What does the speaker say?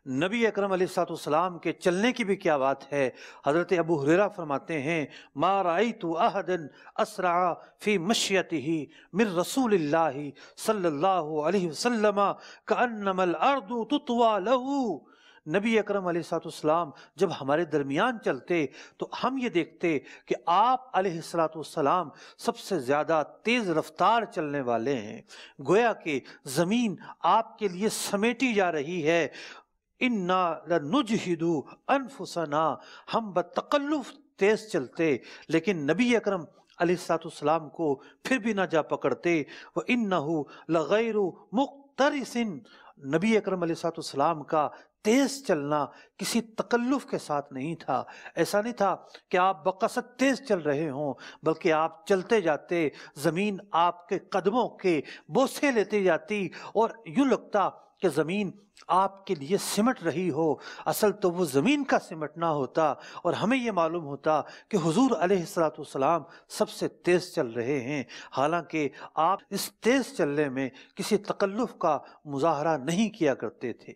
नबी अकरम अलैहिस्सलाम के चलने की भी क्या बात है। हज़रत अबू हुरैरा फरमाते हैं, मा राइतु अहदन असरा फी मश्यतिही मिन रसूलिल्लाहि सल्लल्लाहु अलैहि वसल्लम कअन्नमल अर्दु तुतवा लहू। नबी अकरम अलैहिस्सलाम जब हमारे दरमियान चलते तो हम ये देखते कि आप अलैहिस्सलाम सबसे ज़्यादा तेज़ रफ्तार चलने वाले हैं। गोया कि ज़मीन आपके लिए समेटी जा रही है। इन्ना लनुजहिदु अनफुसना, हम बतकल्लुफ तेज चलते लेकिन नबी अकरम अलैहिस्सलाम को फिर भी ना जा पकड़ते। व इन्नहु लगैरु मुक्तरिसिन, नबी अकरम अलैहिस्सलाम का तेज चलना किसी तकल्लुफ के साथ नहीं था। ऐसा नहीं था कि आप बकसद तेज चल रहे हों, बल्कि आप चलते जाते, जमीन आपके कदमों के बोसे लेती जाती और यूं लगता कि ज़मीन आपके लिए सिमट रही हो। असल तो वो ज़मीन का सिमटना होता और हमें ये मालूम होता कि हुजूर अलैहिस्सलाम सबसे तेज़ चल रहे हैं, हालांकि आप इस तेज़ चलने में किसी तकल्लुफ़ का मुज़ाहरा नहीं किया करते थे।